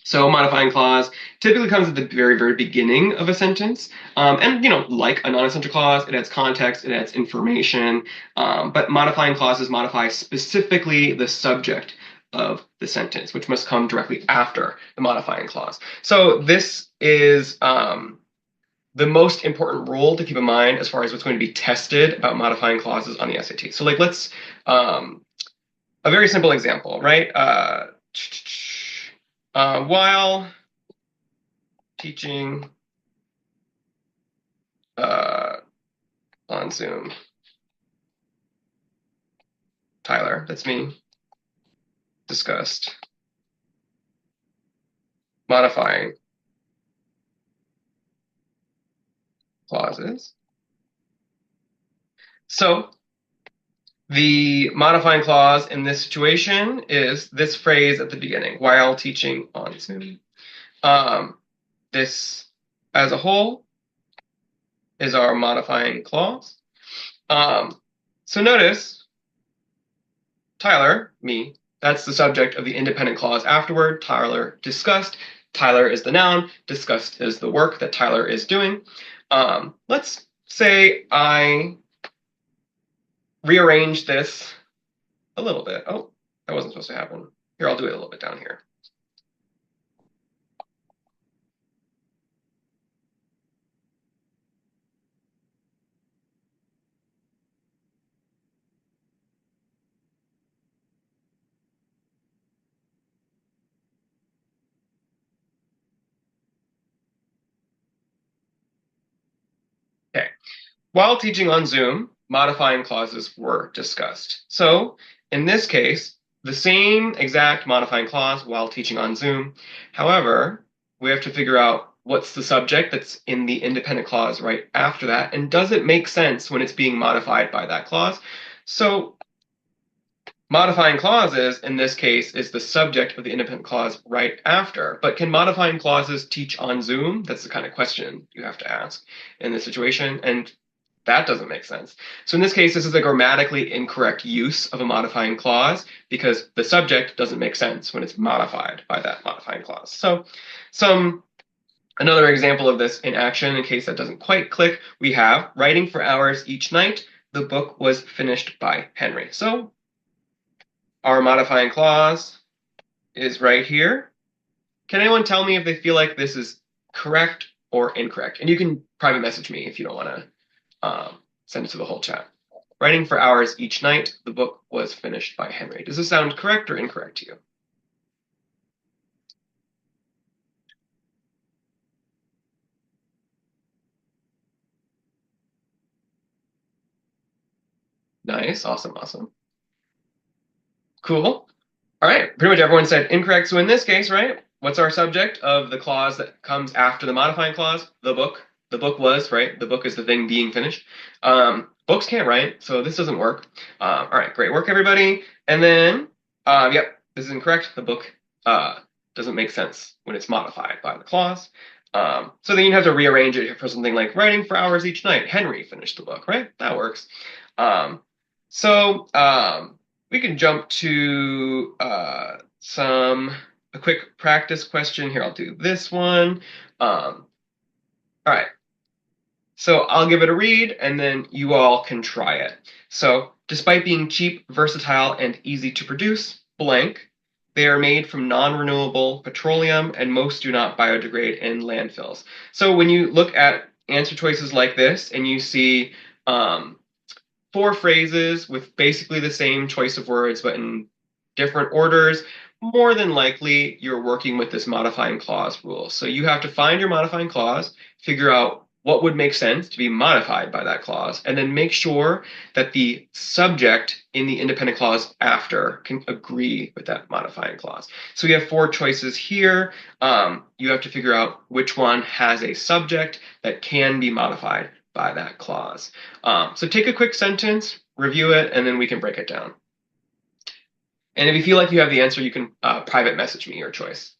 So modifying clause typically comes at the very, very beginning of a sentence. And, like a non-essential clause, it adds context, it adds information. But modifying clauses modify specifically the subject of the sentence, which must come directly after the modifying clause. So this is the most important rule to keep in mind as far as what's going to be tested about modifying clauses on the SAT. So let's, a very simple example, right? While teaching on Zoom, Tyler, that's me, discussed modifying clauses. So the modifying clause in this situation is this phrase at the beginning, while teaching on Zoom. This as a whole is our modifying clause. So notice, Tyler, me, that's the subject of the independent clause afterward. Tyler discussed. Tyler is the noun. Discussed is the work that Tyler is doing. Let's say I rearrange this a little bit. Oh, that wasn't supposed to happen. Here, I'll do it a little bit down here. Okay. While teaching on Zoom, modifying clauses were discussed. So in this case, the same exact modifying clause while teaching on Zoom. However, we have to figure out what's the subject that's in the independent clause right after that, and does it make sense when it's being modified by that clause? So Modifying clauses, in this case, is the subject of the independent clause right after. But can modifying clauses teach on Zoom? That's the kind of question you have to ask in this situation. And that doesn't make sense. So in this case, this is a grammatically incorrect use of a modifying clause because the subject doesn't make sense when it's modified by that modifying clause. So another example of this in action, in case that doesn't quite click, we have writing for hours each night. The book was finished by Henry. So our modifying clause is right here. Can anyone tell me if they feel like this is correct or incorrect? And you can private message me if you don't want to send it to the whole chat. Writing for hours each night, the book was finished by Henry. Does this sound correct or incorrect to you? Nice, awesome, awesome. Cool. All right, pretty much everyone said incorrect. So in this case, right, what's our subject of the clause that comes after the modifying clause? The book. The book was, right? The book is the thing being finished. Books can't write, so this doesn't work. All right, great work, everybody. And then, yep, this is incorrect. The book doesn't make sense when it's modified by the clause. So then you have to rearrange it for something like writing for hours each night. Henry finished the book, right? That works. So we can jump to a quick practice question here. I'll do this one. All right. So I'll give it a read and then you all can try it. So despite being cheap, versatile, and easy to produce, blank, they are made from non-renewable petroleum and most do not biodegrade in landfills. So when you look at answer choices like this and you see four phrases with basically the same choice of words but in different orders, more than likely you're working with this modifying clause rule. So you have to find your modifying clause, figure out what would make sense to be modified by that clause, and then make sure that the subject in the independent clause after can agree with that modifying clause. So we have four choices here. You have to figure out which one has a subject that can be modified by that clause. So take a quick sentence, review it, and then we can break it down. And if you feel like you have the answer, you can private message me your choice.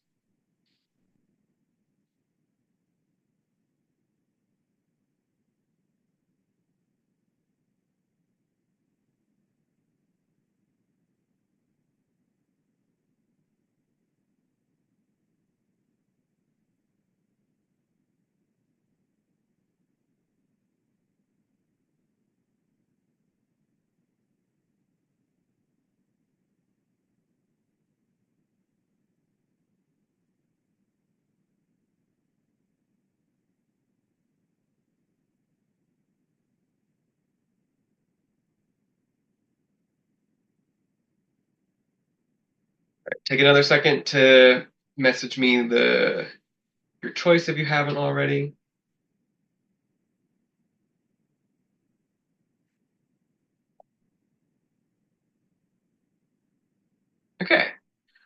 Take another second to message me your choice if you haven't already. Okay.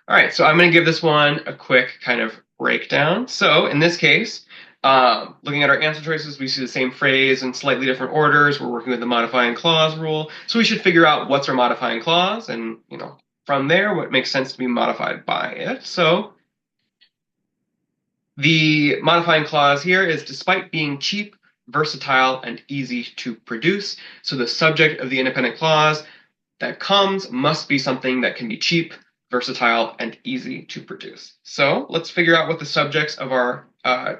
All right, so I'm going to give this one a quick kind of breakdown. So in this case, looking at our answer choices, we see the same phrase in slightly different orders. We're working with the modifying clause rule. So we should figure out what's our modifying clause and, from there, what makes sense to be modified by it. So the modifying clause here is despite being cheap, versatile, and easy to produce. So the subject of the independent clause that comes must be something that can be cheap, versatile, and easy to produce. So let's figure out what the subjects of our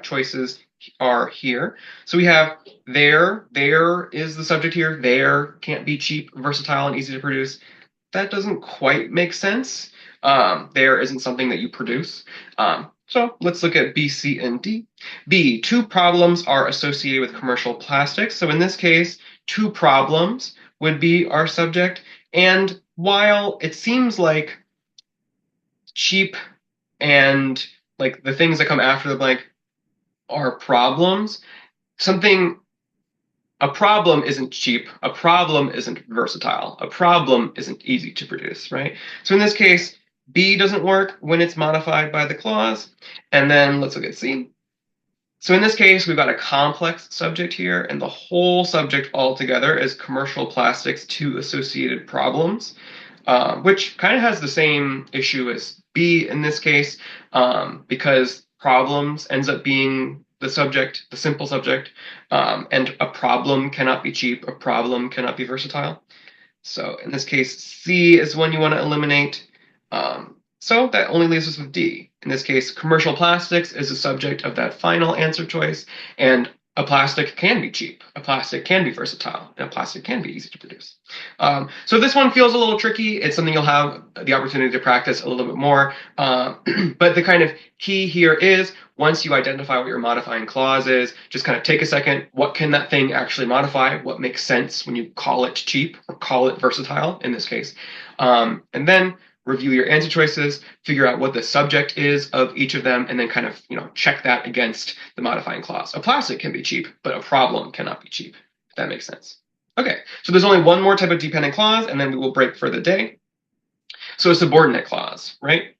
choices are here. So we have there is the subject here. There can't be cheap, versatile, and easy to produce. That doesn't quite make sense. There isn't something that you produce. So let's look at B, C, and D. B, two problems are associated with commercial plastics. So in this case, two problems would be our subject. And while it seems like cheap and like the things that come after the blank are problems, a problem isn't cheap, a problem isn't versatile, a problem isn't easy to produce, right? So in this case, B doesn't work when it's modified by the clause. And then let's look at C. So in this case, we've got a complex subject here, and the whole subject altogether is commercial plastics, two associated problems. which kind of has the same issue as B in this case, because problems ends up being the subject, the simple subject, and a problem cannot be cheap, a problem cannot be versatile. So in this case, C is one you want to eliminate. So that only leaves us with D. In this case, commercial plastics is the subject of that final answer choice, and a plastic can be cheap, a plastic can be versatile, and a plastic can be easy to produce. So this one feels a little tricky. It's something you'll have the opportunity to practice a little bit more. But the kind of key here is once you identify what your modifying clause is, just kind of take a second. What can that thing actually modify? What makes sense when you call it cheap or call it versatile in this case? And then review your answer choices, figure out what the subject is of each of them, and then kind of, check that against the modifying clause. A plastic can be cheap, but a problem cannot be cheap, if that makes sense. Okay, so there's only one more type of dependent clause, and then we will break for the day. So a subordinate clause, right?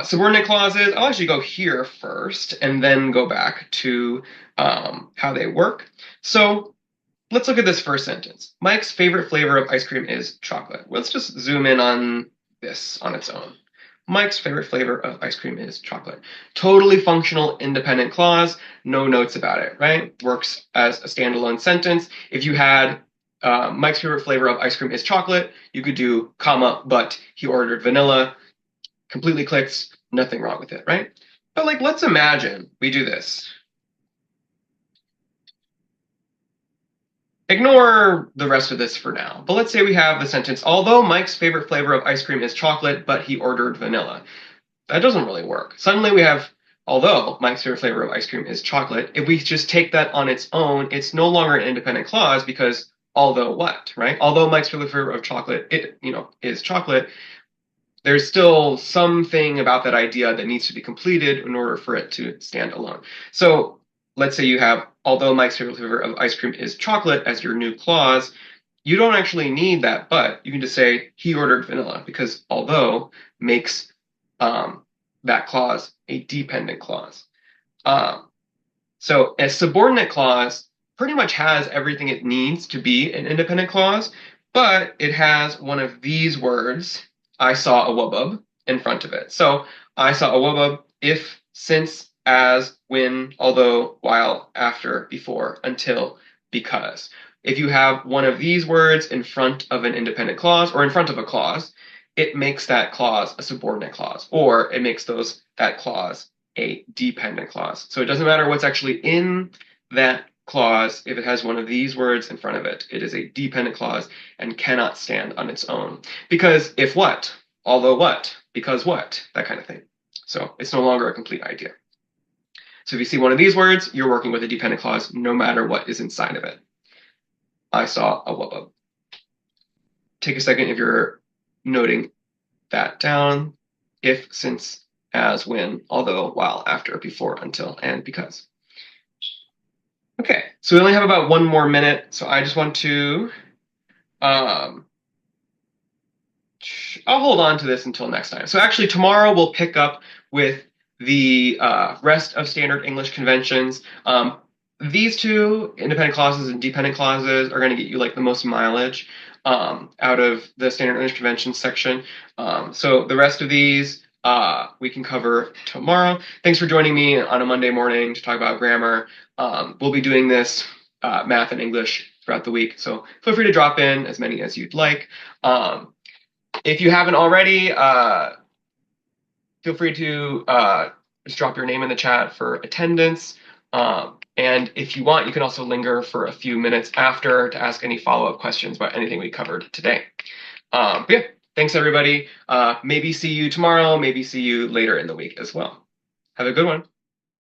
Subordinate clauses, I'll actually go here first and then go back to how they work. So let's look at this first sentence. Mike's favorite flavor of ice cream is chocolate. Let's just zoom in on this on its own. Mike's favorite flavor of ice cream is chocolate. Totally functional, independent clause. No notes about it, right? Works as a standalone sentence. If you had Mike's favorite flavor of ice cream is chocolate, you could do comma, but he ordered vanilla. Completely clicks. Nothing wrong with it, right? But let's imagine we do this. Ignore the rest of this for now, but let's say we have the sentence, although Mike's favorite flavor of ice cream is chocolate, but he ordered vanilla. That doesn't really work. Suddenly we have, although Mike's favorite flavor of ice cream is chocolate, if we just take that on its own, it's no longer an independent clause because although what, right? Although Mike's favorite flavor of chocolate, is chocolate, there's still something about that idea that needs to be completed in order for it to stand alone. So let's say you have, although Mike's favorite flavor of ice cream is chocolate as your new clause, you don't actually need that but. You can just say he ordered vanilla because although makes that clause a dependent clause. So a subordinate clause pretty much has everything it needs to be an independent clause, but it has one of these words, I saw a wubbub, in front of it. So I saw a wubbub if, since, as, when, although, while, after, before, until, because. If you have one of these words in front of an independent clause or in front of a clause, it makes that clause a subordinate clause, or it makes that clause a dependent clause. So it doesn't matter what's actually in that clause. If it has one of these words in front of it, it is a dependent clause and cannot stand on its own. Because if what, although what, because what, that kind of thing. So it's no longer a complete idea. So if you see one of these words, you're working with a dependent clause no matter what is inside of it. I saw a wubbub. Take a second if you're noting that down. If, since, as, when, although, while, after, before, until, and because. Okay, so we only have about 1 more minute, so I just want to, I'll hold on to this until next time. So actually tomorrow we'll pick up with the rest of standard English conventions. These two, independent clauses and dependent clauses, are going to get you the most mileage out of the standard English conventions section. So the rest of these we can cover tomorrow. Thanks for joining me on a Monday morning to talk about grammar. We'll be doing this math and English throughout the week, so feel free to drop in as many as you'd like. If you haven't already, feel free to just drop your name in the chat for attendance. And if you want, you can also linger for a few minutes after to ask any follow-up questions about anything we covered today. But yeah, thanks everybody. Maybe see you tomorrow, maybe see you later in the week as well. Have a good one.